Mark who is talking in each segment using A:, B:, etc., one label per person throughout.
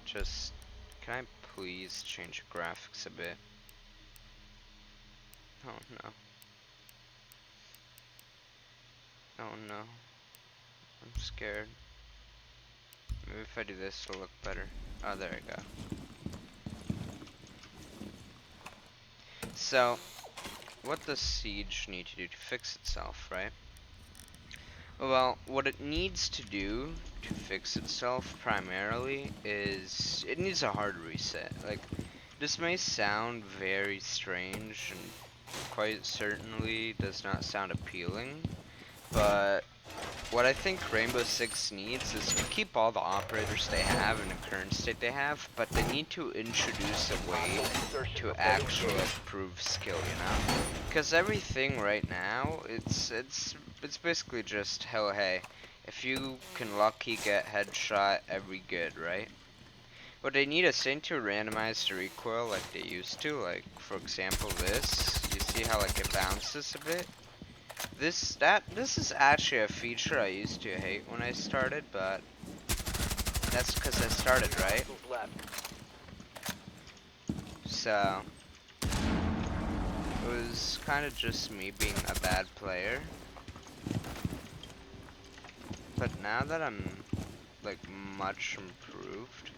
A: can I please change the graphics a bit? Oh no. Oh no. I'm scared. Maybe if I do this it'll look better. Oh, there we go. So, what does Siege need to do to fix itself, right? Well, what it needs to do to fix itself primarily is it needs a hard reset. Like, this may sound very strange and quite certainly does not sound appealing, but what I think Rainbow Six needs is to keep all the operators they have in the current state they have, but they need to introduce a way to actually improve skill, you know? Because everything right now, it's basically just, oh hey, if you can lucky get headshot, every good, right? What they need is to randomize the recoil like they used to, like for example this. You see how like it bounces a bit? This is actually a feature I used to hate when I started, but that's because I started, right? So it was kind of just me being a bad player. But now that I'm like much improved,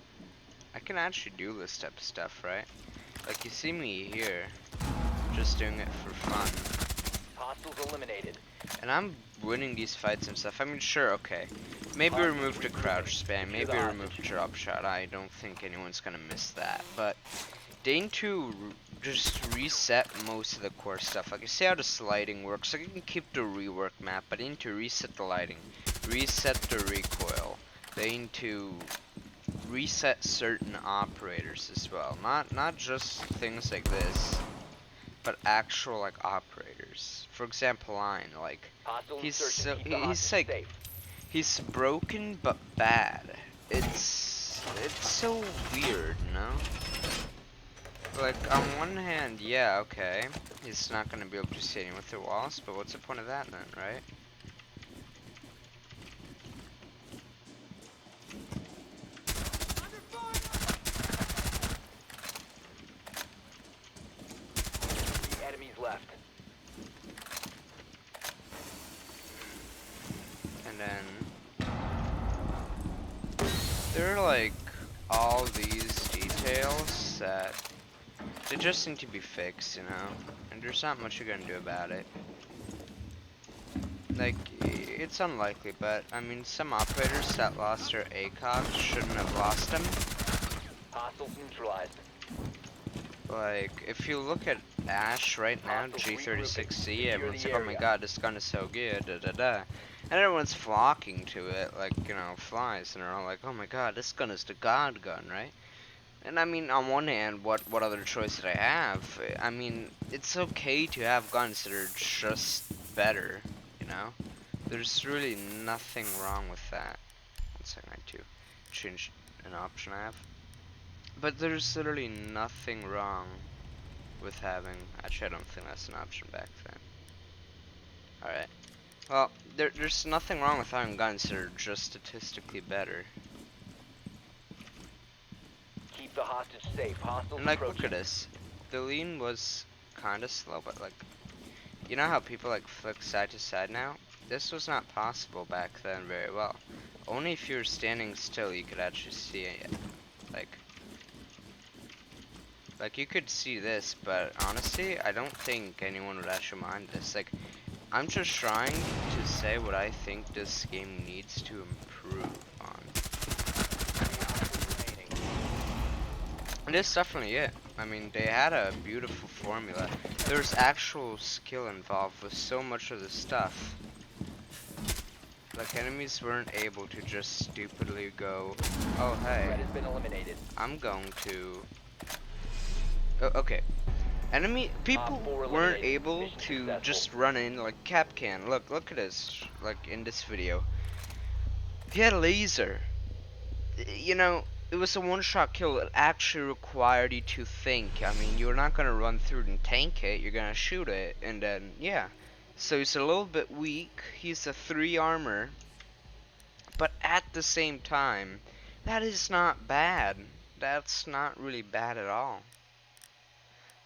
A: I can actually do this type of stuff, right? Like you see me here, just doing it for fun.
B: Hostiles eliminated.
A: And I'm winning these fights and stuff. I mean, sure, okay. Maybe remove the crouch spam, maybe remove drop shot. I don't think anyone's gonna miss that. But they need to just reset most of the core stuff. Like, I see how the sliding works. Like, you can keep the rework map, but they need to reset the lighting, reset the recoil. They need to reset certain operators as well. Not just things like this, but actual like operators. For example, Line, like he's broken but bad. It's so weird, you know? Like on one hand, yeah, okay, he's not gonna be able to see anyone through walls, but what's the point of that then, right?
B: Enemies left.
A: And then there are like all these details that they just need to be fixed, you know? And there's not much you're gonna do about it. Like, it's unlikely, but I mean, some operators that lost their ACOG shouldn't have lost them.
B: Hostiles neutralized.
A: Like, if you look at Ash right now, G36C, everyone's like, oh my god, this gun is so good, da da da. And everyone's flocking to it, like, you know, flies, and they're all like, oh my god, this gun is the god gun, right? And I mean, on one hand, what other choice did I have? I mean, it's okay to have guns that are just better, you know? There's really nothing wrong with that. One second, I need to change an option I have. But there's literally nothing wrong with having... Actually, I don't think that's an option back then. Alright. Well, there's nothing wrong with having guns that are just statistically better.
B: Keep the hostage safe. Hostiles
A: And like,
B: approaching.
A: look at this. The lean was kinda slow, but like... You know how people like flick side to side now? This was not possible back then very well. Only if you were standing still you could actually see it. Like you could see this, but honestly, I don't think anyone would actually mind this. Like, I'm just trying to say what I think this game needs to improve on. And it's definitely it. I mean, they had a beautiful formula. There's actual skill involved with so much of the stuff. Like, enemies weren't able to just stupidly go, oh hey,
B: Threat has been eliminated.
A: I'm going to... Oh, okay. People weren't able to just run in like Capcan. Look at this, like in this video. He had a laser. You know, it was a one-shot kill. It actually required you to think. I mean, you're not gonna run through and tank it. You're gonna shoot it, and then yeah. So he's a little bit weak. He's a 3 armor, but at the same time, That is not bad. That's not really bad at all.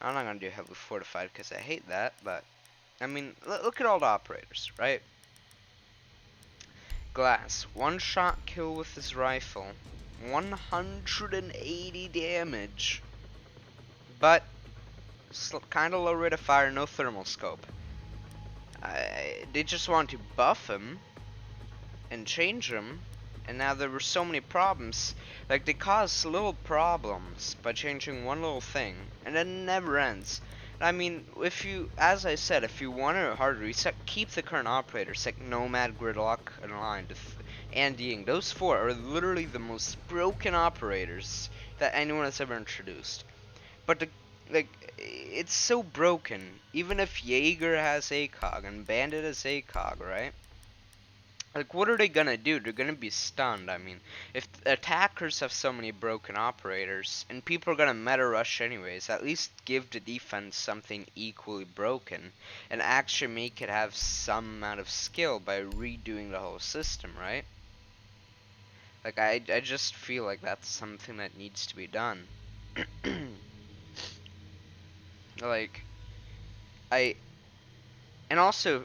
A: I'm not gonna do heavily fortified because I hate that, but I mean, look at all the operators, right? Glass, one shot kill with his rifle, 180 damage, but kind of low rate of fire, no thermal scope. They just want to buff him and change him, and now there were so many problems. Like, they cause little problems by changing one little thing, and then it never ends. I mean, if you, as I said, if you want a hard reset, keep the current operators like Nomad, Gridlock, and Line, and Ying. Those four are literally the most broken operators that anyone has ever introduced. But like, it's so broken. Even if Jaeger has ACOG and Bandit has ACOG, right? Like, what are they gonna do? They're gonna be stunned. I mean, if attackers have so many broken operators, and people are gonna meta rush anyways, at least give the defense something equally broken, and actually make it have some amount of skill by redoing the whole system, right? Like, I just feel like that's something that needs to be done. Like, and also,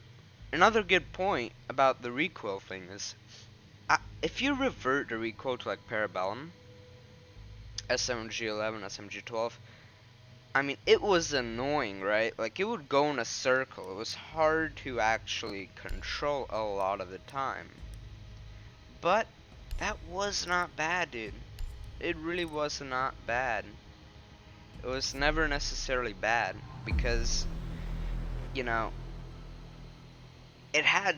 A: another good point about the recoil thing is, if you revert the recoil to like Parabellum, SMG11, SMG12, I mean, it was annoying, right? Like, it would go in a circle. It was hard to actually control a lot of the time. But that was not bad, dude. It really was not bad. It was never necessarily bad because, you know, it had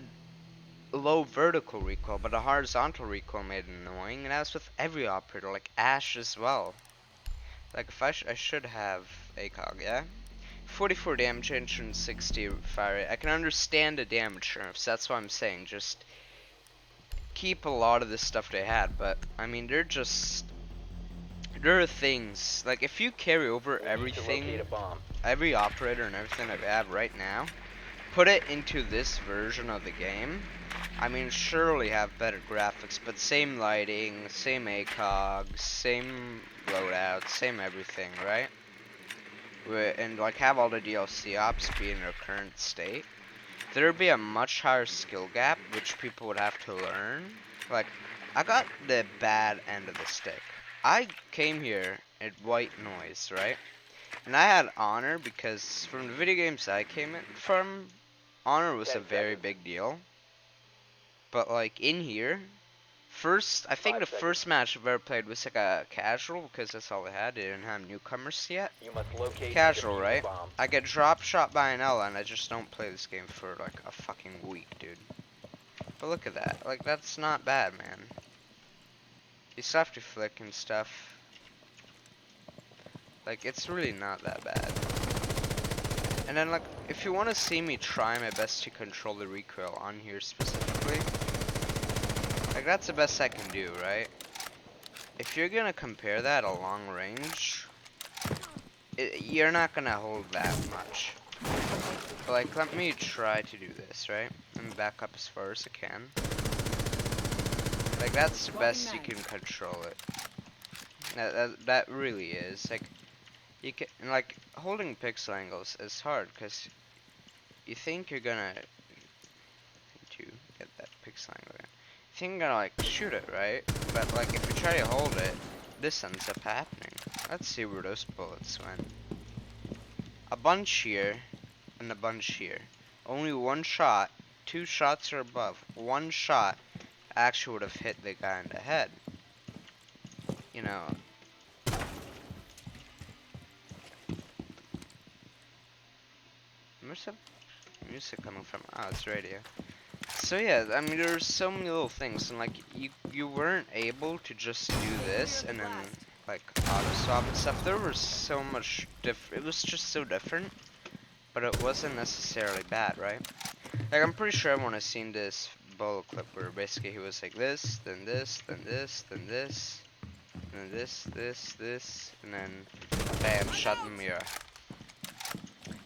A: low vertical recoil, but a horizontal recoil made it annoying, and that's with every operator, like Ash as well. Like, if I should have ACOG, yeah? 44 damage, 160 fire rate. I can understand the damage nerfs, that's what I'm saying. Just keep a lot of this stuff they had, but, I mean, there are things, like, if you carry over everything, every operator and everything that we have right now, put it into this version of the game, I mean, surely have better graphics, but same lighting, same ACOG, same loadout, same everything, right? And like have all the DLC ops be in their current state, there would be a much higher skill gap, which people would have to learn. Like, I got the bad end of the stick. I came here at White Noise, right? And I had Honor because from the video games I came in from, Honor was a very big deal. But like in here, I think the first match I've ever played was like a casual because that's all I had. They didn't have newcomers yet. Casual, right? I get drop shot by an Ella and I just don't play this game for like a fucking week, dude. But look at that. Like, that's not bad, man. You still have to flick and stuff. Like, it's really not that bad. And then, like, if you want to see me try my best to control the recoil on here specifically, like, that's the best I can do, right? If you're gonna compare that at long range, you're not gonna hold that much. But, like, let me try to do this, right? Let me back up as far as I can. Like, that's the best you can control it. That really is. Like, you can, like, holding pixel angles is hard, because you think you're gonna, to get that pixel angle, you think you're gonna, like, shoot it, right? But, like, if you try to hold it, this ends up happening. Let's see where those bullets went. A bunch here, and a bunch here. Only one shot, 2 shots or above. One shot actually would have hit the guy in the head. You know. Where's the music coming from? Oh, it's radio. So yeah, I mean, there's so many little things, and like, you weren't able to just do this and then like auto swap and stuff. There was so much it was just so different, but it wasn't necessarily bad, right? Like, I'm pretty sure everyone has seen this bolo clip where basically he was like this, then this, then this, then this, and then this, and then bam, shot in the mirror.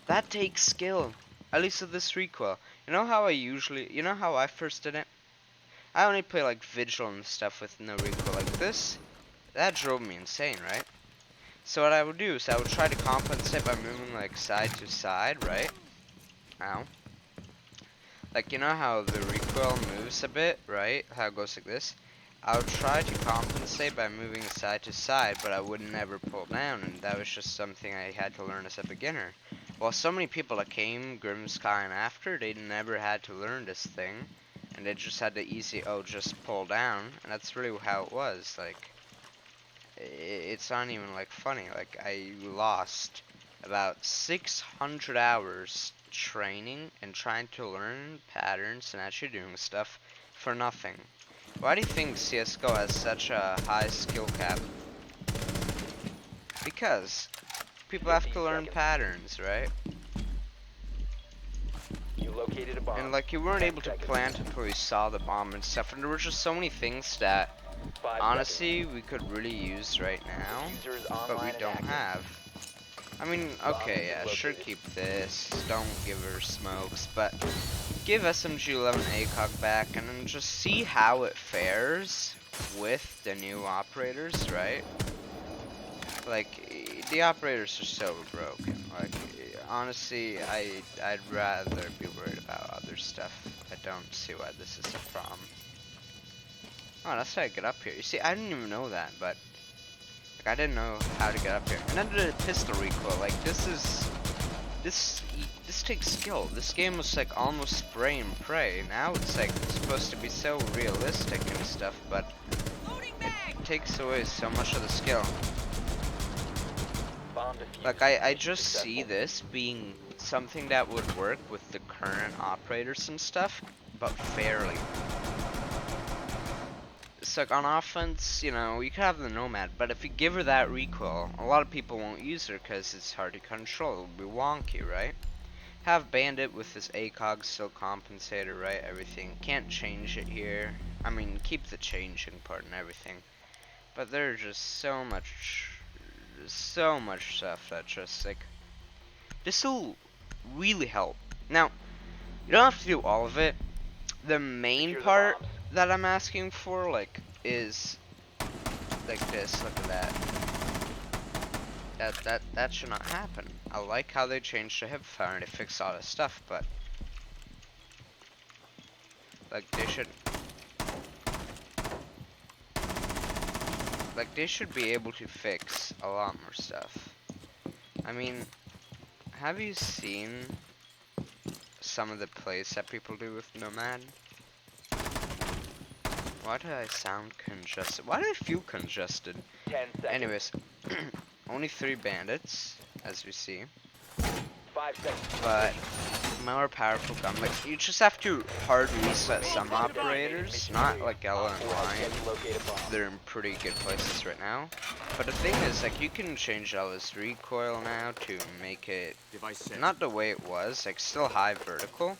A: That takes skill, at least with this recoil. You know how I first did it? I only play like Vigil and stuff with no recoil like this. that drove me insane, right? So what I would do is I would try to compensate by moving like side to side, right? Ow. Like, you know how the recoil moves a bit, right? How it goes like this? I would try to compensate by moving side to side, but I would never pull down, and that was just something I had to learn as a beginner. While so many people that came, Grimsky and after, they never had to learn this thing, and they just had the easy, oh, just pull down, and that's really how it was. Like, it's not even like funny. Like, I lost about 600 hours training and trying to learn patterns and actually doing stuff for nothing. Why do you think CSGO has such a high skill cap? Because people have
B: 15
A: to learn
B: seconds.
A: patterns, right?
B: You located a bomb.
A: And like you weren't
B: 10
A: able to
B: seconds.
A: plant until you saw the bomb and stuff, and there were just so many things that
B: 5
A: honestly we could really use right now,
B: seconds. User is
A: but we
B: online and
A: don't
B: active.
A: have. I mean,
B: Bomb
A: okay,
B: has
A: yeah,
B: been
A: sure,
B: located.
A: keep this, don't give her smokes, but give SMG-11 ACOG back and then just see how it fares with the new operators, right? Like, the operators are so broken. Like, honestly, I'd rather be worried about other stuff. I don't see why this is a problem. Oh, that's how I get up here. You see, I didn't even know that, but like, I didn't know how to get up here. And then the pistol recoil, like, this takes skill. This game was like almost spray and pray. Now it's like supposed to be so realistic and stuff, but it takes away so much of the skill.
B: Bomb defused.
A: Like, I
B: Mission
A: just see
B: successful.
A: this being something that would work with the current operators and stuff, but fairly. It's like on offense, you know, you could have the Nomad, but if you give her that recoil, a lot of people won't use her because it's hard to control. It'll be wonky, right? Have Bandit with this ACOG still compensator, right? Everything. Can't change it here. I mean, keep the changing part and everything. But there's just so much stuff that just like this will really help. Now, you don't have to do all of it. The main
B: Secure the
A: part
B: bombs.
A: that I'm asking for, like, is like this. Look at that. That should not happen. I like how they changed the hip fire and they fixed all this stuff, but like they should be able to fix a lot more stuff. I mean, have you seen some of the plays that people do with Nomad? Why do I sound congested? Why do I feel congested?
B: 10 seconds.
A: Anyways, only 3 bandits, as we see.
B: 5 seconds.
A: But more powerful gun. Like, you just have to hard reset some operators, not like Ella and Ryan. They're in pretty good places right now. But the thing is, like, you can change Ella's recoil now to make it not the way it was, like still high vertical,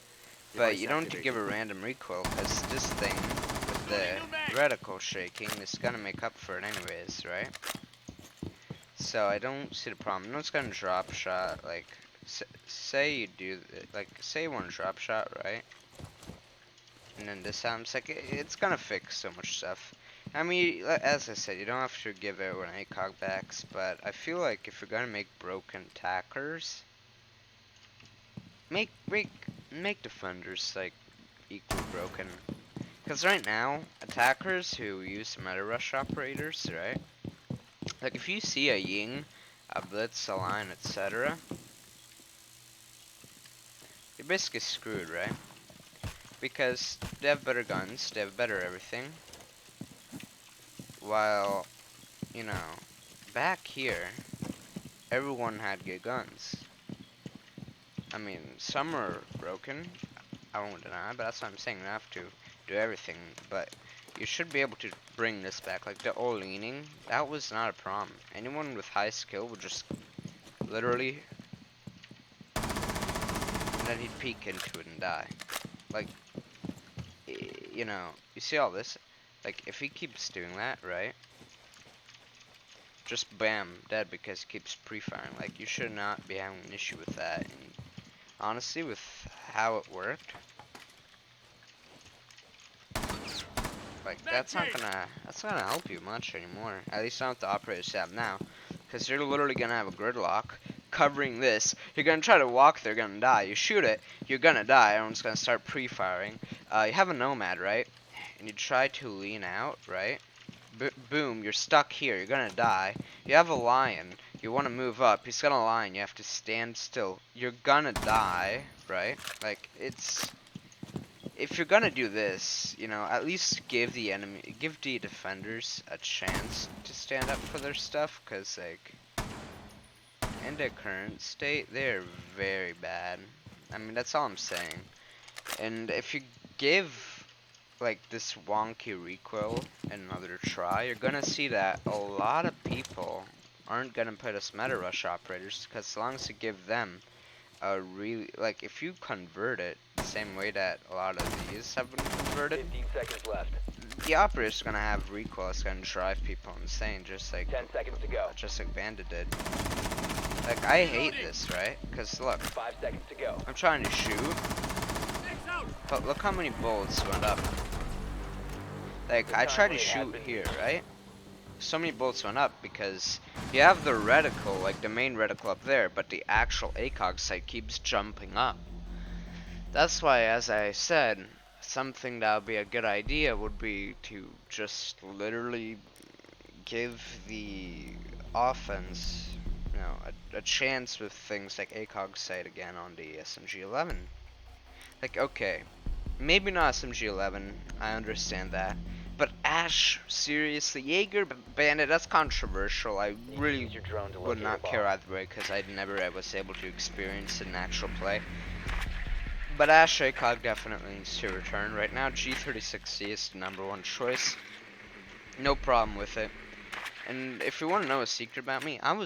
A: but you don't need to give a random recoil because this thing with the reticle shaking is gonna make up for it anyways, right? So I don't see the problem. No, it's gonna drop shot. Like, say you do, like, say you want to drop shot, right? And then this happens. Like, it's gonna fix so much stuff. I mean, as I said, you don't have to give everyone ACOG backs, but I feel like if you're gonna make broken attackers, make defenders like equally broken. Because right now, attackers who use meta rush operators, right? Like, if you see a Ying, a Blitz, a Line, etc., you're basically screwed, right? Because they have better guns, they have better everything. While, you know, back here, everyone had good guns. I mean, some are broken, I won't deny, but that's what I'm saying. You don't have to do everything, but you should be able to bring this back. Like the all leaning, that was not a problem. Anyone with high skill would just literally, and then he'd peek into it and die. Like, you know, you see all this? Like, if he keeps doing that, right? Just bam, dead because he keeps pre-firing. Like, you should not be having an issue with that. And honestly, with how it worked, Like, that's not gonna help you much anymore. At least not with the operators you have now. Because you're literally gonna have a gridlock covering this. You're gonna try to walk, they're gonna die. You shoot it, you're gonna die. Everyone's gonna start pre-firing. You have a nomad, right? And you try to lean out, right? Boom, you're stuck here, you're gonna die. You have a lion, you wanna move up, he's got a lion, you have to stand still. You're gonna die, right? Like, if you're gonna do this, you know, at least give the defenders a chance to stand up for their stuff, cause like, in their current state, they're very bad. I mean, that's all I'm saying. And if you give like this wonky recoil another try, you're gonna see that a lot of people aren't gonna put us meta rush operators, because as long as you give them a really, like, if you convert it the same way that a lot of these have been converted,
B: 15 seconds left.
A: the operator's gonna have recoil. It's gonna drive people insane, just like
B: 10 seconds to go.
A: Bandit did. Like, I hate this, right? Because look,
B: 5 seconds to go.
A: I'm trying to shoot, but look how many bullets went up. Like, I tried to shoot here, right? So many bullets went up because you have the reticle, like the main reticle up there, but the actual ACOG site keeps jumping up. That's why, as I said, something that would be a good idea would be to just literally give the offense, you know, a chance with things like ACOG site again on the SMG-11. Like, okay, maybe not SMG-11, I understand that. But Ash, seriously, Jaeger, Bandit, that's controversial. I really
B: Use your drone to
A: would
B: locate
A: not
B: a bomb.
A: care either way, because I was able to experience it in actual play. But Ash ACOG definitely needs to return. Right now, G36C is the #1 choice. No problem with it. And if you want to know a secret about me, let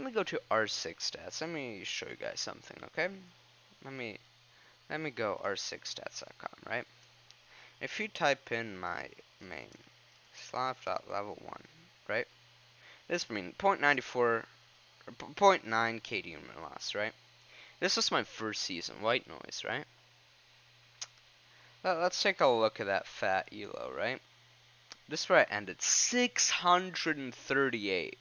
A: me go to R6 stats. Let me show you guys something, okay? Let me go r6stats.com, right? If you type in my main slav.level1, right? This means 0.94 or 0.9 KD in my loss, right? This was my first season, white noise, right? Let's take a look at that fat elo, right? This is where I ended, 638.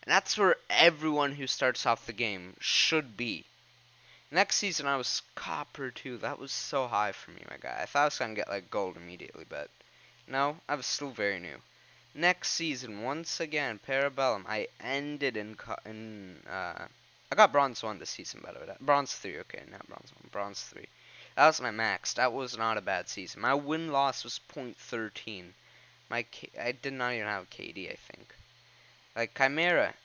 A: And that's where everyone who starts off the game should be. Next season I was copper 2. That was so high for me, my guy. I thought I was gonna get like gold immediately, but no, I was still very new. Next season, once again, Parabellum. I ended I got bronze 1 this season, by the way. Bronze 3, okay, not bronze 1, bronze 3. That was my max. That was not a bad season. My win-loss was 0.13. I did not even have a KD, I think. Like, Chimera,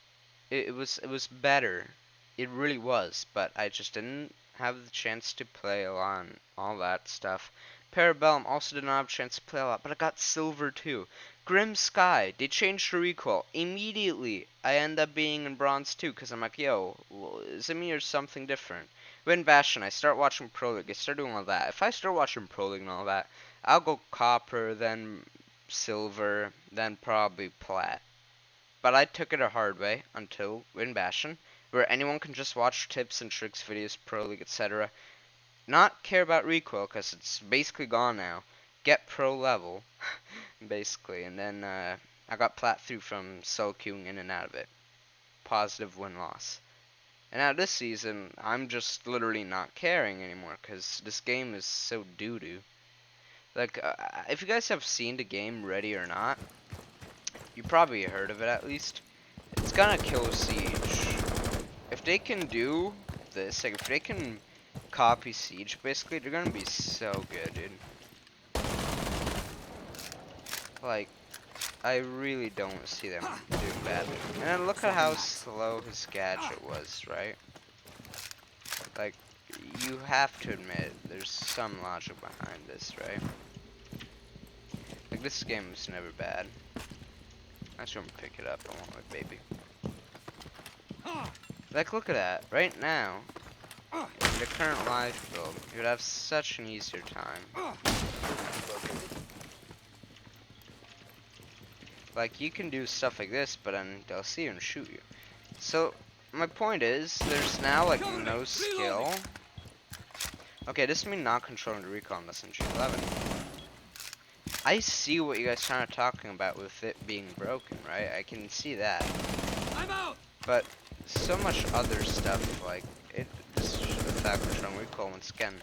A: it was better. It really was, but I just didn't have the chance to play a lot and all that stuff. Parabellum also did not have a chance to play a lot, but I got silver too. Grim Sky, they changed the recoil. Immediately, I end up being in bronze too, because I'm like, yo, is it me or something different? When Bastion, I start watching Pro League, I start doing all that. If I start watching Pro League and all that, I'll go copper, then silver, then probably plat. But I took it a hard way until in Bastion, where anyone can just watch tips and tricks videos, Pro League, etc. Not care about recoil, because it's basically gone now. Get pro level, basically, and then I got plat through from solo queuing in and out of it. Positive win-loss. And now this season, I'm just literally not caring anymore, because this game is so doo-doo. Like, if you guys have seen the game Ready or Not, you probably heard of it at least. It's gonna kill Siege. If they can do this, like if they can copy Siege, basically, they're gonna be so good, dude. Like, I really don't see them doing badly. And then look at how slow his gadget was, right? Like, you have to admit, there's some logic behind this, right? Like, this game is never bad. I just want to pick it up, I want my baby. Like, look at that, right now, in the current live build, you would have such an easier time. Like, you can do stuff like this, but then they'll see you and shoot you. So, my point is, there's now, like, no skill. Okay, this means not controlling the recoil on SMG-11. I see what you guys are talking about with it being broken, right? I can see that.
C: I'm out.
A: But so much other stuff, like this effect from recoil once again.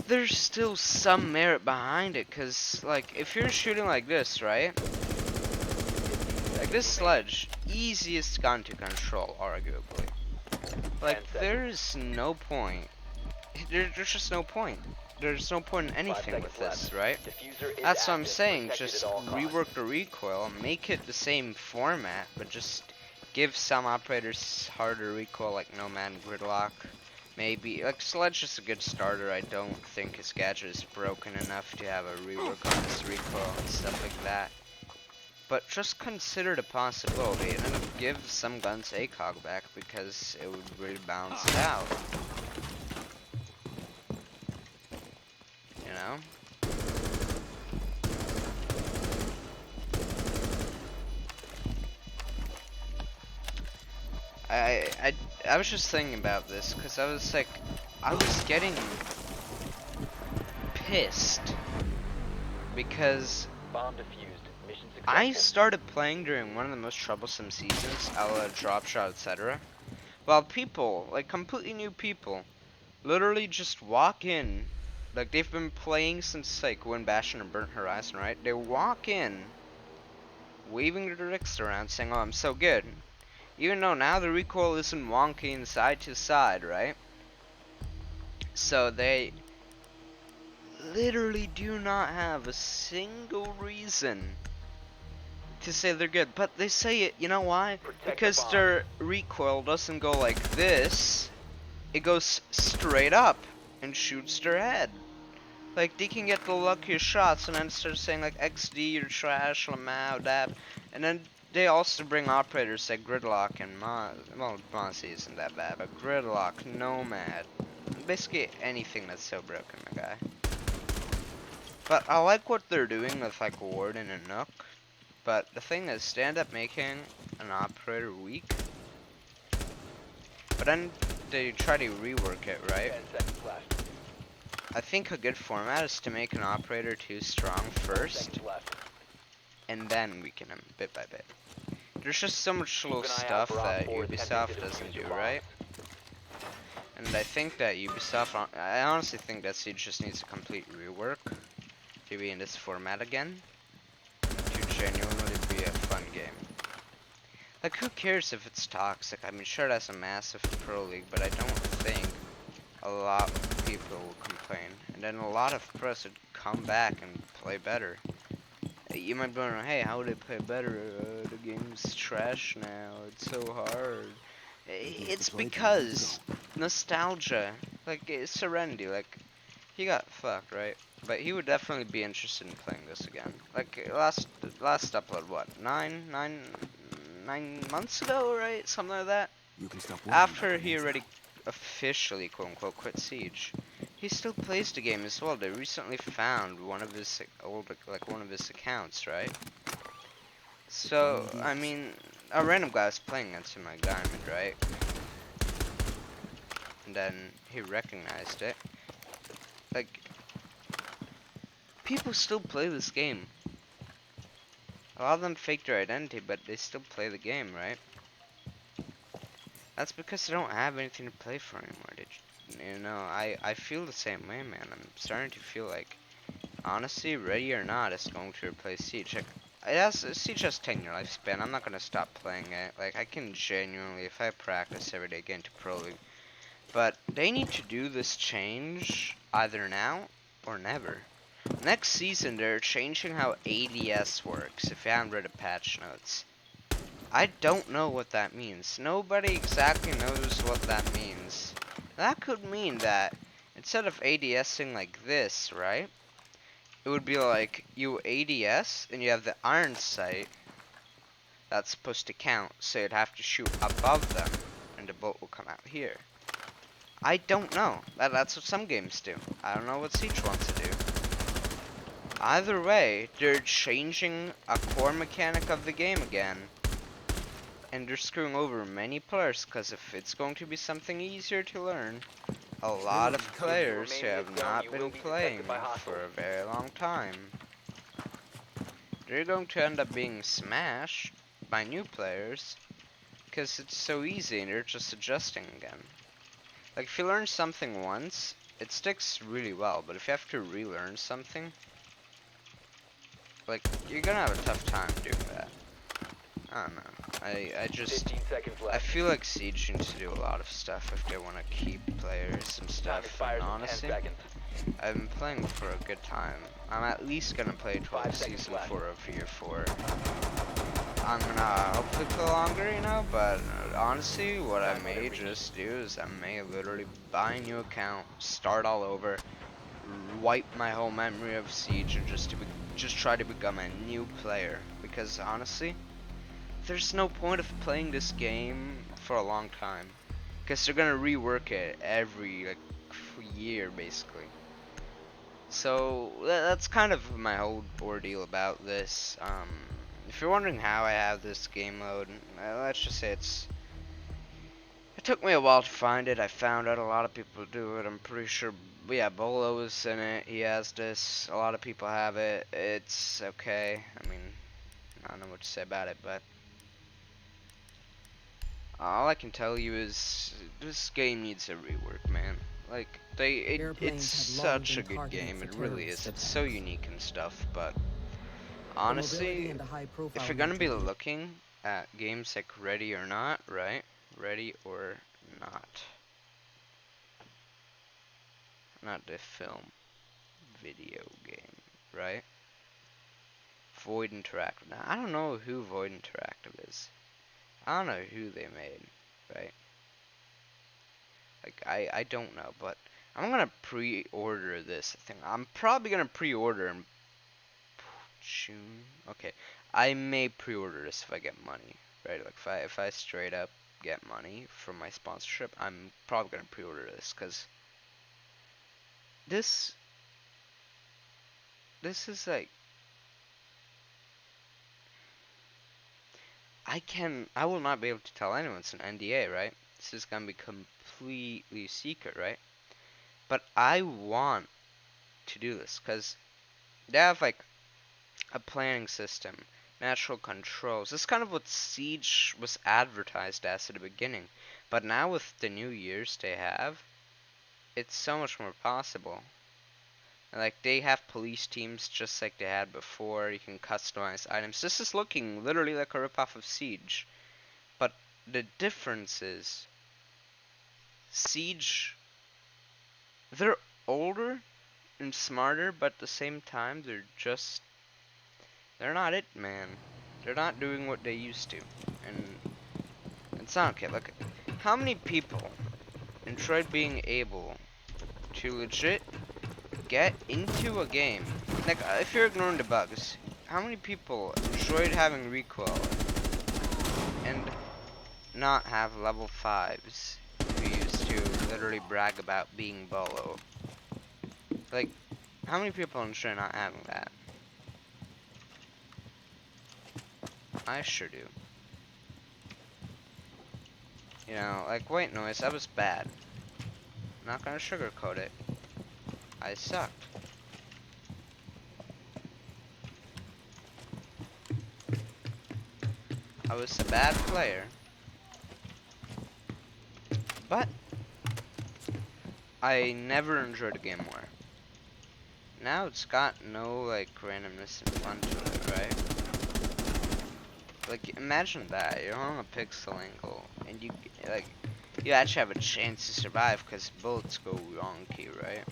A: There's still some merit behind it, cause like if you're shooting like this, right? Like this sledge, easiest gun to control, arguably.
B: 10
A: Like
B: seconds.
A: there's no point. There's just no point. There's no point in
B: 5
A: anything
B: seconds
A: with this,
B: left.
A: right?
B: Diffuser is
A: That's what I'm
B: active.
A: saying.
B: Protected
A: Just
B: at all costs.
A: rework the recoil, make it the same format, but just give some operators harder recoil, like Nomad and Gridlock. Maybe like Sledge is a good starter. I don't think his gadget is broken enough to have a rework on his recoil and stuff like that. But just consider the possibility, and then give some guns ACOG back because it would really balance it out. You know? I was just thinking about this because I was like, I was getting pissed because
B: Bomb defused. Mission
A: I
B: successful.
A: started playing during one of the most troublesome seasons, a la Drop Shot, etc. While people, like completely new people, literally just walk in, like they've been playing since like when Bastion and Burnt Horizon, right? They walk in, waving their dicks around, saying, "Oh, I'm so good." Even though now the recoil isn't wonking side to side, right? So they literally do not have a single reason to say they're good. But they say it, you know why?
B: Protect
A: Because
B: the bomb.
A: their recoil doesn't go like this. It goes straight up and shoots their head. Like, they can get the luckiest shots and then start saying like XD, you're trash, Lamau, dab. And then they also bring operators like Gridlock and well, Mozzie isn't that bad, but Gridlock, Nomad. Basically anything that's so broken, my guy. But I like what they're doing with like Warden and Nook. But the thing is, they end up making an operator weak. But then they try to rework it, right?
B: 10 seconds left.
A: I think a good format is to make an operator too strong
B: 4
A: first,
B: seconds left.
A: and then weaken him bit by bit. There's just so much
B: Keep
A: little
B: an eye out
A: stuff
B: for Op
A: that
B: 4 attempting
A: Ubisoft
B: to
A: doesn't
B: defuse
A: do,
B: your
A: right?
B: bombs.
A: And I think that Ubisoft, I honestly think that Siege just needs a complete rework to be in this format again, to genuinely be a fun game. Like, who cares if it's toxic? I mean, sure, that's a massive pro league, but I don't think a lot of people will complain. And then a lot of pros would come back and play better. You might be wondering, hey, how would they play better? The game's trash now, it's so hard. It's because nostalgia. Like, Serenity, like, he got fucked, right? But he would definitely be interested in playing this again. Like, last upload, what, 9 months ago, right? Something like that?
D: You can stop
A: After he already officially, quote-unquote, quit Siege. He still plays the game as well. They recently found one of his old, like one of his accounts, right? So, I mean, a random guy was playing against him like Diamond, right? And then he recognized it. Like, people still play this game. A lot of them fake their identity, but they still play the game, right? That's because they don't have anything to play for anymore. You know, I feel the same way, man. I'm starting to feel like, honestly, Ready or Not is going to replace Siege. Like, Siege has 10-year lifespan. I'm not gonna stop playing it. Like, I can genuinely, if I practice every day, get into Pro League. But they need to do this change either now or never. Next season, they're changing how ADS works. If you haven't read the patch notes. I don't know what that means. Nobody exactly knows what that means. That could mean that instead of ADSing like this, right? It would be like you ADS and you have the iron sight that's supposed to count, so you'd have to shoot above them and the bolt will come out here. I don't know. That's what some games do. I don't know what Siege wants to do. Either way, they're changing a core mechanic of the game again. And they're screwing over many players, because if it's going to be something easier to learn, a lot of
B: If you
A: players who
B: remain in
A: have
B: this zone,
A: not
B: you will
A: been
B: be
A: playing
B: detected by
A: for
B: hostiles.
A: a very long time. They're going to end up being smashed by new players because it's so easy and they're just adjusting again. Like if you learn something once, it sticks really well, but if you have to relearn something, like you're gonna have a tough time doing that. I don't know. I
B: 15 seconds
A: I
B: left.
A: feel like Siege needs to do a lot of stuff if they want to keep players and
B: Time
A: stuff. And
B: expires in 10
A: honestly,
B: seconds.
A: I've been playing for a good time. I'm at least gonna play
B: 5
A: 12
B: seconds
A: season
B: left.
A: 4 of year 4. I'm gonna hopefully play longer, you know, but honestly, what I
B: Time limit
A: may
B: reached.
A: just do is I may literally buy a new account, start all over, wipe my whole memory of Siege, and just try to become a new player. Because honestly, there's no point of playing this game for a long time, because they're gonna rework it every like year basically. So that's kind of my whole ordeal about this. If you're wondering how I have this game mode, let's just say it took me a while to find it. I found out a lot of people do it. I'm pretty sure, yeah, Bolo is in it. He has this. A lot of people have it. It's okay. I mean, I don't know what to say about it, but all I can tell you is this game needs a rework, man. Like it's
C: Airplanes have long
A: such a
C: been
A: good
C: targeted
A: game.
C: for
A: It really is.
C: terrorist
A: It's so
C: attacks.
A: unique and stuff, but
C: The mobility
A: honestly,
C: and the high
A: if
C: profile
A: you're gonna be
C: nature.
A: looking at games like Ready or Not, right? Ready or Not. Not the film. Video game, right? Void Interactive. Now, I don't know who Void Interactive is. I don't know who they made, right? Like, I don't know, but I'm gonna pre-order this thing. I'm probably gonna pre-order in June. Okay, I may pre-order this if I get money, right? Like if I straight up get money from my sponsorship, I'm probably gonna pre-order this because this this is like I will not be able to tell anyone. It's an NDA, right? This is gonna be completely secret, right? But I want to do this because they have like a planning system, natural controls. This is kind of what Siege was advertised as at the beginning. But now with the new years they have, it's so much more possible. Like they have police teams just like they had before. You can customize items. This is looking literally like a ripoff of Siege. But the difference is Siege, they're older and smarter, but at the same time they're not it, man. They're not doing what they used to. And it's not okay. Look, how many people enjoyed being able to legit get into a game? Like, if you're ignoring the bugs, how many people enjoyed having recoil and not have level 5s who used to literally brag about being Bolo? Like, how many people enjoy not having that? I sure do. You know, like white noise, that was bad. Not gonna sugarcoat it. I sucked. I was a bad player. But I never enjoyed a game more. Now it's got no like randomness and fun to it, right? Like imagine that you're on a pixel angle and like you actually have a chance to survive because bullets go wonky, right?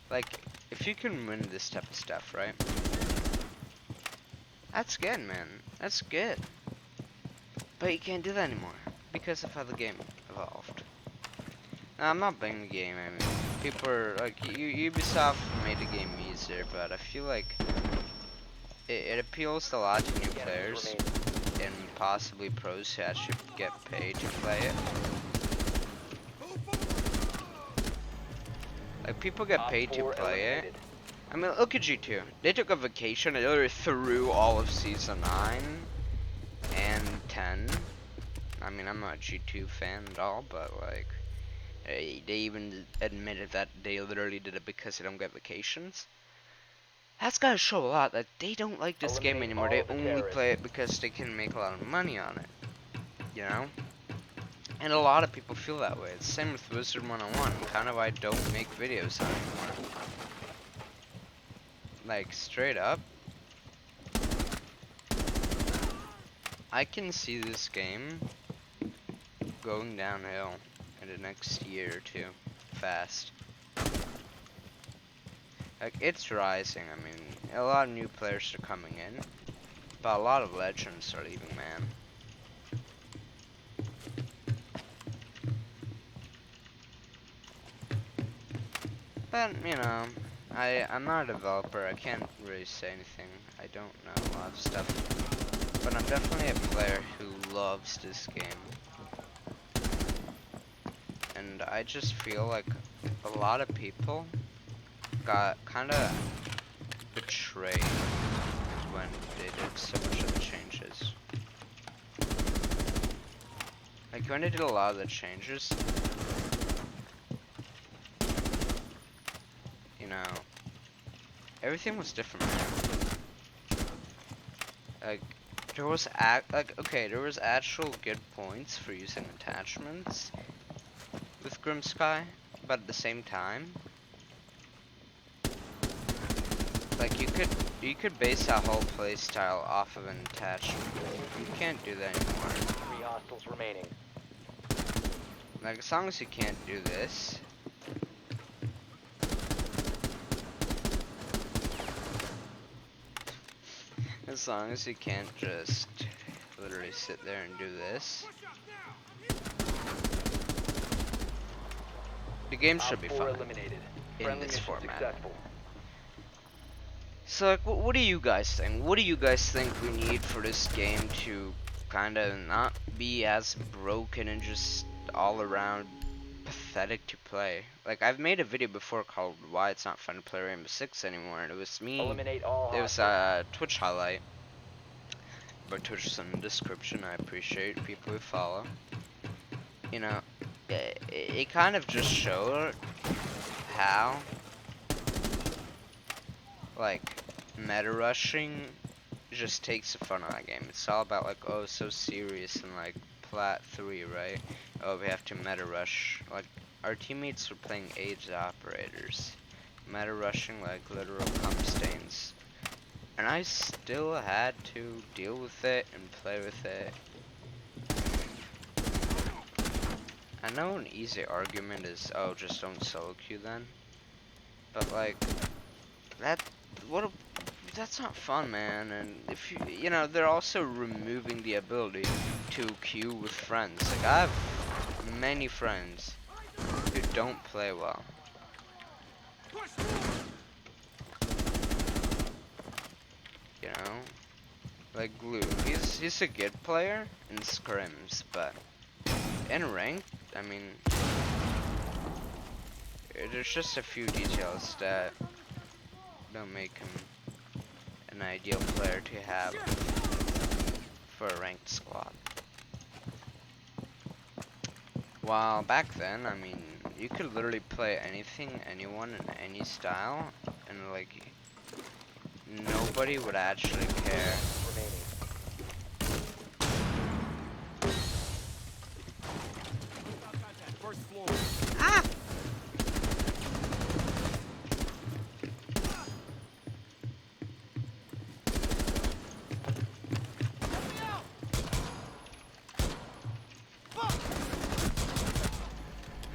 A: Like if you can win this type of stuff, right? That's good, man. That's good. But you can't do that anymore because of how the game evolved. Now, I'm not blaming the game. I mean, people are like Ubisoft made the game easier, but I feel like it appeals to a lot of new
B: Enemies
A: players
B: remain.
A: and possibly pros who actually get paid to play it. Like people get
B: Op
A: paid to
B: 4
A: play it.
B: eliminated.
A: I mean, look at G2. They took a vacation and they literally threw all of season 9 and 10. I mean, I'm not a G2 fan at all, but like, they even admitted that they literally did it because they don't get vacations. That's gotta show a lot that they don't like this game
B: Eliminate
A: anymore.
B: all
A: They
B: of the
A: only
B: terrorists.
A: play it because they can make a lot of money on it. You know? And a lot of people feel that way. It's the same with Wizard 101. Kind of why I don't make videos anymore. Like, straight up, I can see this game going downhill in the next year or two. Fast. Like, it's rising. I mean, a lot of new players are coming in. But a lot of legends are leaving, man. But, you know, I'm not a developer. I can't really say anything. I don't know a lot of stuff. But I'm definitely a player who loves this game. And I just feel like a lot of people got kind of betrayed when they did so much of the changes. Like, when they did a lot of the changes, you know, everything was different, man. Like, there was there was actual good points for using attachments with Grimsky, but at the same time, like, you could base that whole playstyle off of an attachment. You can't do that anymore.
B: 3 hostiles remaining.
A: Like, as long as you can't do this, as long as you can't just literally sit there and do this, the game should be
B: Op 4
A: fine
B: eliminated.
A: in
B: Friendly
A: this
B: mission
A: format.
B: successful.
A: So, like, what do you guys think? What do you guys think we need for this game to kind of not be as broken and just all around pathetic to play? Like, I've made a video before called Why It's Not Fun to Play Rainbow Six Anymore, and it was me.
B: Eliminate all
A: It was
B: hostiles.
A: a Twitch highlight. But Twitch is in the description. I appreciate people who follow. You know, it kind of just showed how, like, meta rushing just takes the fun out of the game. It's all about, like, oh, so serious and, like, plat 3, right? Oh, we have to meta rush. Like, our teammates were playing AIDS operators. Meta rushing, like, literal cum stains. And I still had to deal with it and play with it. I know an easy argument is, oh, just don't solo queue then. But, like, that's not fun, man. And if you know, they're also removing the ability to queue with friends. Like, I have many friends who don't play well. You know, like Glue. He's a good player in scrims, but in ranked, I mean, there's just a few details that don't make him an ideal player to have for a ranked squad. While back then, I mean, you could literally play anything, anyone, in any style, and like, nobody would actually care.
B: Remaining.
A: Ah!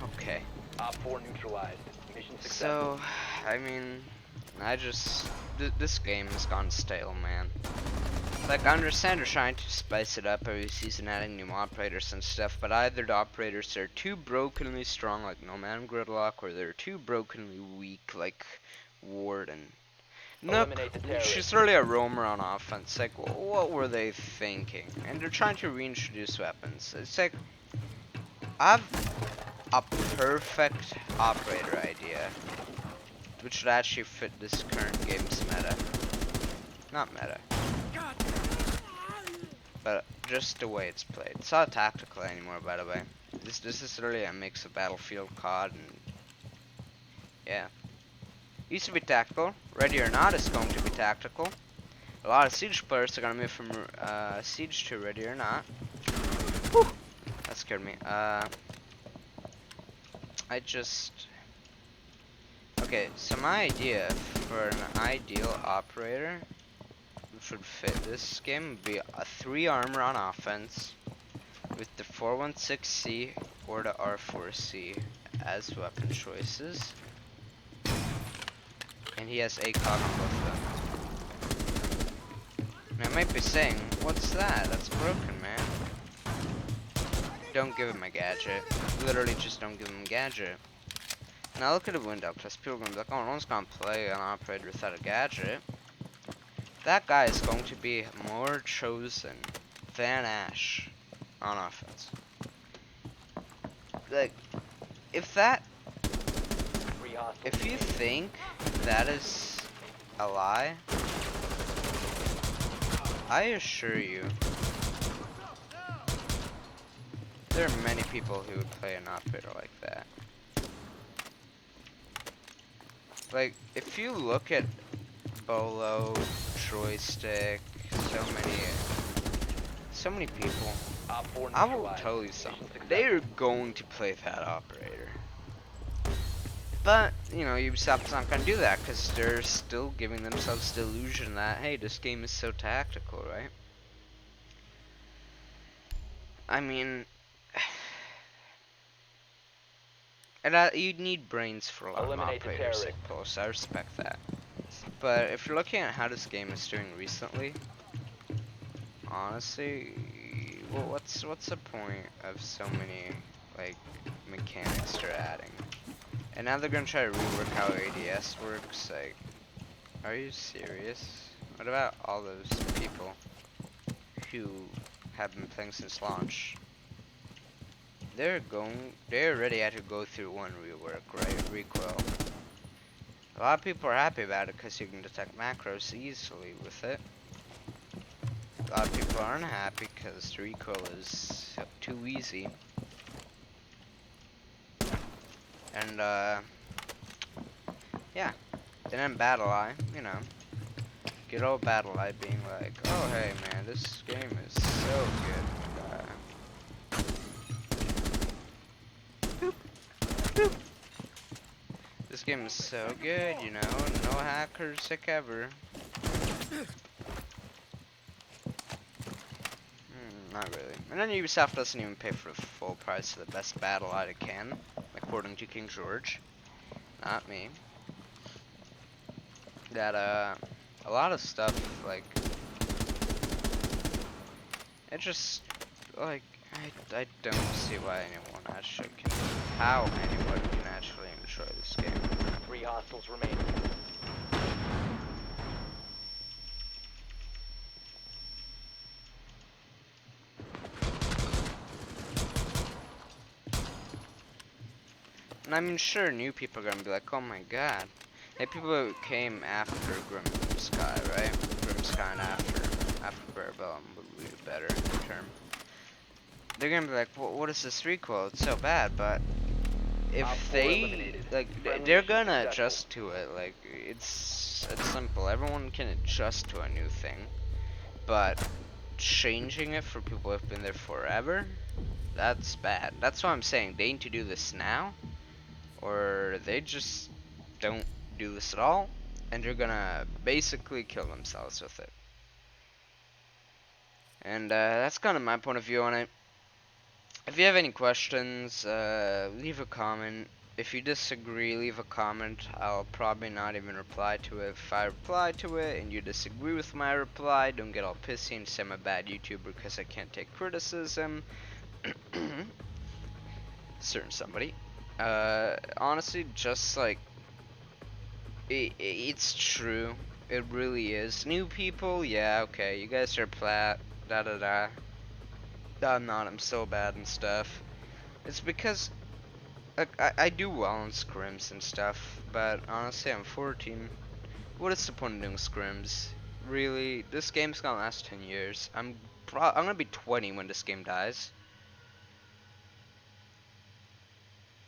A: Okay.
B: Op 4 neutralized. Mission successful.
A: So, I mean, this game has gone stale, man. Like, I understand they're trying to spice it up every season, adding new operators and stuff, but either the operators are too brokenly strong, like Nomad and Gridlock, or they're too brokenly weak, like Warden. Nook,
B: Eliminate the terrorists.
A: she's really a roamer on offense. Like, what were they thinking? And they're trying to reintroduce weapons. It's like, I have a perfect operator idea, which would actually fit this current game's meta. Not meta. But just the way it's played. It's not tactical anymore, by the way. This is literally a mix of Battlefield, COD, and yeah. Used to be tactical. Ready or Not is going to be tactical. A lot of Siege players are gonna move from Siege to Ready or Not. Whew. That scared me. Okay, so my idea for an ideal operator which would fit this game would be a 3 armor on offense with the 416C or the R4C as weapon choices. And he has ACOG on both of them. And I might be saying, what's that? That's broken, man. Don't give him a gadget. Literally just don't give him a gadget. Now look at the window, because people are going to be like, oh, no one's going to play an operator without a gadget. That guy is going to be more chosen than Ash on offense. Like, if you think that is a lie, I assure you, there are many people who would play an operator like that. Like, if you look at Bolo, Joystick, so many people, I will tell you something. They are going to play that operator. But, you know, Ubisoft's not going to do that because they're still giving themselves the illusion that, hey, this game is so tactical, right? I mean, and you'd need brains for a lot of operators, like Pulse. I respect that. But if you're looking at how this game is doing recently, honestly, well, what's the point of so many like mechanics they're adding? And now they're gonna try to rework how ADS works. Like, are you serious? What about all those people who have been playing since launch? They already had to go through one rework, right? Recoil. A lot of people are happy about it because you can detect macros easily with it. A lot of people aren't happy because the recoil is too easy. And yeah. Then Battle Eye, you know. Good old Battle Eye being like, oh hey man, this game is so good. Boop. Boop. This game is so good, you know, no hackers sick ever. Not really. And then Ubisoft doesn't even pay for the full price of the best battle it can, according to King George. Not me. That, a lot of stuff, like, it just, like, I don't see why anyone actually can, how anyone can actually enjoy this game.
B: 3 hostiles remaining.
A: And I mean, sure, new people are gonna be like, oh my god. Like, people who came after Grim Sky, right? Grim Sky and after Barbellum would be a better term. They're gonna be like, well, what is this recoil? It's so bad, but if they, like, they're gonna adjust to it. Like, it's simple. Everyone can adjust to a new thing, but changing it for people who've been there forever, that's bad. That's what I'm saying. They need to do this now, or they just don't do this at all, and they're gonna basically kill themselves with it. And that's kind of my point of view on it. If you have any questions, leave a comment. If you disagree, leave a comment. I'll probably not even reply to it. If I reply to it and you disagree with my reply, don't get all pissy and say I'm a bad YouTuber because I can't take criticism. Certain somebody. Honestly, just like, it's true. It really is. New people, yeah, okay, you guys are plat, da. I'm so bad and stuff. It's because, like, I do well in scrims and stuff, but honestly, I'm 14. What is the point of doing scrims? Really, this game's gonna last 10 years. I'm I'm gonna be 20 when this game dies.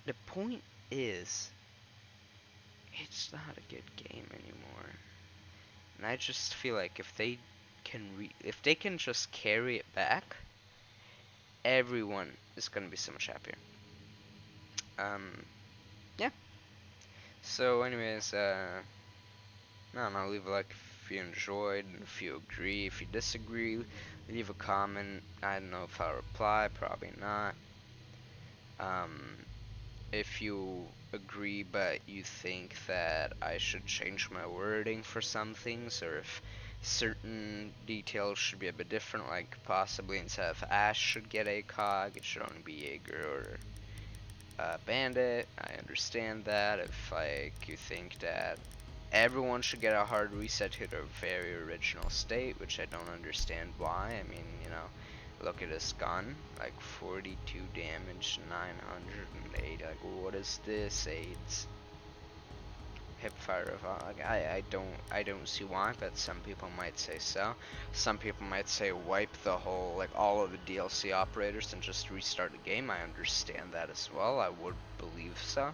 A: The point is, it's not a good game anymore. And I just feel like if they can just carry it back, everyone is gonna be so much happier. Yeah. So anyways, I don't know, leave a like if you enjoyed, if you agree, if you disagree, leave a comment. I don't know if I'll reply, probably not. If you agree but you think that I should change my wording for some things, or if certain details should be a bit different, like possibly instead of Ash should get a cog, it should only be Jaeger or Bandit, I understand that. If like you think that everyone should get a hard reset to their very original state, which I don't understand why. I mean, you know, look at this gun, like 42 damage, 908. Like, what is this? AIDS, hipfire of like, I don't see why, but some people might say so. Some people might say wipe the whole, like all of the DLC operators and just restart the game. I understand that as well. I would believe so.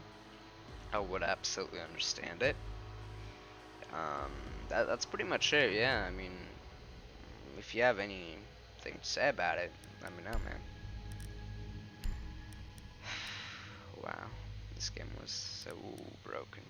A: I would absolutely understand it. That's pretty much it. Yeah, I mean, if you have anything to say about it, let me know, man. Wow, this game was so broken.